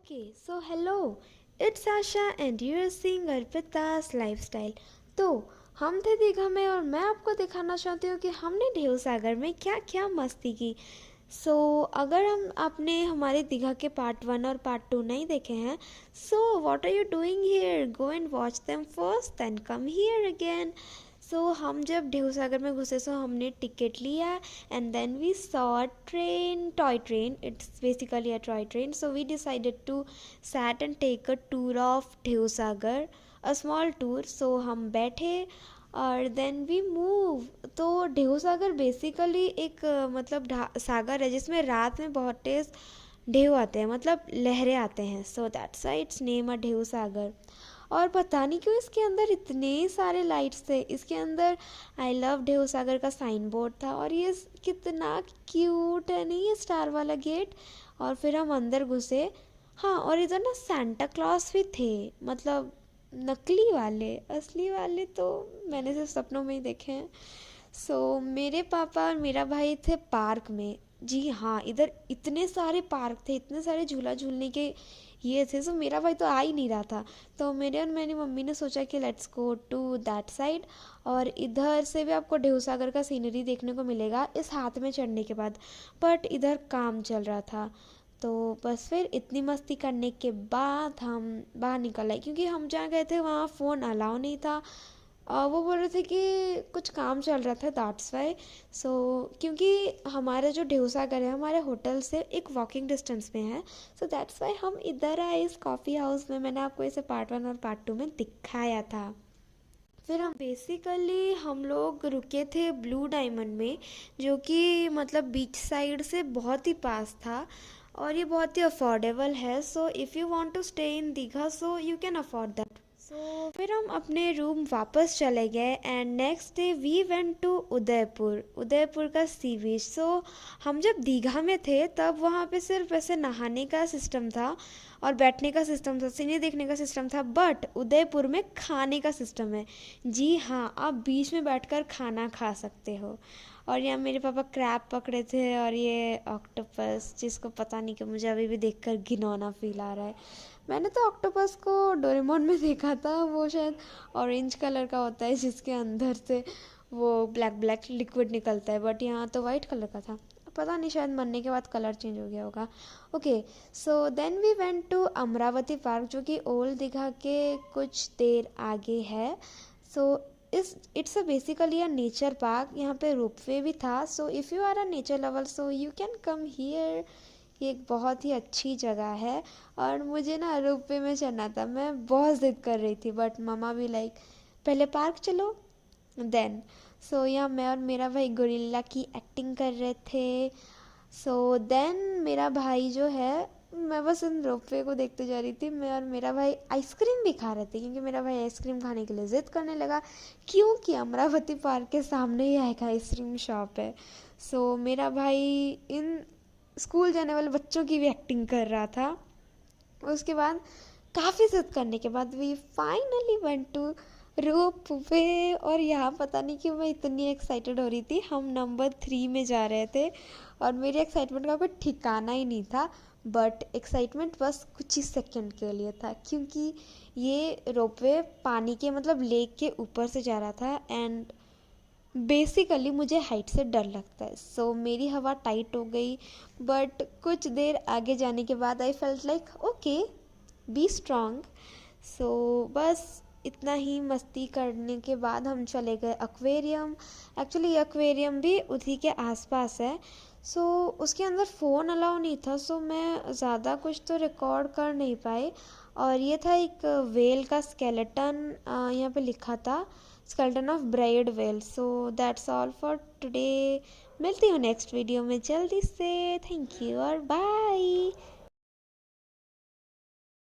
Okay, so hello, it's Asha and you're seeing Arpita's lifestyle. तो हम थे दीघा में और मैं आपको दिखाना चाहती हूँ कि हमने ढेउ सागर में क्या क्या मस्ती की। अगर हम आपने हमारे दीघा के पार्ट 1 और पार्ट 2 नहीं देखे हैं, so what are you doing here? Go and watch them first then come here again. हम जब ढेउ सागर में घुसे हमने टिकट लिया and then we saw a toy train. It's basically a toy train. So we decided to sat and take a tour of ढेउ Sagar, a small tour. हम बैठे और then we move. तो ढेउ सागर बेसिकली एक मतलब सागर है जिसमें रात में बहुत तेज ढेउ आते हैं, मतलब लहरें आते हैं। So that's why its name a Dheu Sagar. और पता नहीं क्यों इसके अंदर इतने सारे लाइट्स थे। इसके अंदर आई लव ढेउ सागर का साइन बोर्ड था और ये कितना क्यूट है नहीं, ये स्टार वाला गेट। और फिर हम अंदर घुसे। हाँ, और इधर ना सेंटा क्लॉस भी थे, मतलब नकली वाले, असली वाले तो मैंने सिर्फ सपनों में ही देखे हैं। मेरे पापा और मेरा भाई थे पार्क में। जी हाँ, इधर इतने सारे पार्क थे, इतने सारे झूला झूलने के ये थे। मेरा भाई तो आ ही नहीं रहा था। तो मेरे और मेरी मम्मी ने सोचा कि let's go to that side. और इधर से भी आपको ढेउ सागर का सीनरी देखने को मिलेगा इस हाथ में चढ़ने के बाद। बट इधर काम चल रहा था, तो बस फिर इतनी मस्ती करने के बाद हम बाहर निकल आए, क्योंकि हम जहाँ गए थे वहाँ फ़ोन अलाउ नहीं था। वो बोल रहे थे कि कुछ काम चल रहा था, दैट्स वाई। क्योंकि हमारा जो ढेउ सागर है हमारे होटल से एक वॉकिंग डिस्टेंस में है, सो दैट्स वाई हम इधर आए इस कॉफ़ी हाउस में। मैंने आपको इसे पार्ट 1 और पार्ट 2 में दिखाया था। फिर हम लोग रुके थे ब्लू डायमंड में, जो कि मतलब बीच साइड से बहुत ही पास था और ये बहुत ही अफोर्डेबल है। So if you want to stay in Digha so you can afford that. फिर हम अपने रूम वापस चले गए and next day we went to Udaipur. Udaipur का सी बीच। हम जब दीघा में थे तब वहाँ पे सिर्फ ऐसे नहाने का सिस्टम था और बैठने का सिस्टम था, सीनरी देखने का सिस्टम था। बट उदयपुर में खाने का सिस्टम है। जी हाँ, आप बीच में बैठकर खाना खा सकते हो। और यहाँ मेरे पापा क्रैब पकड़े थे और ये ऑक्टोपस, जिसको पता नहीं कि मुझे अभी भी देखकर घिनौना फील आ रहा है। मैंने तो ऑक्टोपस को डोरेमोन में देखा था, वो शायद ऑरेंज कलर का होता है जिसके अंदर से वो ब्लैक ब्लैक लिक्विड निकलता है, बट यहाँ तो वाइट कलर का था। पता नहीं, शायद मरने के बाद कलर चेंज हो गया होगा। Okay, so then we went to Amravati park, जो कि ओल्ड दीघा के कुछ देर आगे है। So it's a basically a nature park. यहाँ पे रोपवे भी था। So if you are a nature lover so you can come here. ये एक बहुत ही अच्छी जगह है। और मुझे ना रोपवे में चढ़ना था, मैं बहुत ज़िद कर रही थी, बट मम्मा भी लाइक पहले पार्क चलो देन। यहाँ मैं और मेरा भाई गोरिल्ला की एक्टिंग कर रहे थे। देन मेरा भाई जो है, मैं बस उन रोपवे को देखते जा रही थी। मैं और मेरा भाई आइसक्रीम भी खा रहे थे, क्योंकि मेरा भाई आइसक्रीम खाने के लिए ज़िद करने लगा, क्योंकि अमरावती पार्क के सामने ही एक आइसक्रीम शॉप है। मेरा भाई इन स्कूल जाने वाले बच्चों की भी एक्टिंग कर रहा था। उसके बाद काफ़ी जिद करने के बाद we finally went to rope way. और यहाँ पता नहीं क्यों मैं इतनी एक्साइटेड हो रही थी। हम नंबर 3 में जा रहे थे और मेरी एक्साइटमेंट का कोई ठिकाना ही नहीं था। बट एक्साइटमेंट बस कुछ ही सेकंड के लिए था, क्योंकि ये रोपवे पानी के मतलब लेक के ऊपर से जा रहा था एंड बेसिकली मुझे हाइट से डर लगता है। मेरी हवा टाइट हो गई। बट कुछ देर आगे जाने के बाद I felt like okay, B strong. बस इतना ही मस्ती करने के बाद हम चले गए एक्वेरियम। एक्चुअली एक्वेरियम भी उसी के आसपास है। उसके अंदर फ़ोन अलाउ नहीं था, मैं ज़्यादा कुछ तो रिकॉर्ड कर नहीं पाई। और ये था एक वेल का स्केलेटन, यहाँ पे लिखा था skeleton of bride well. That's all for today. मिलती हूँ नेक्स्ट वीडियो में जल्दी से। थैंक यू और बाय।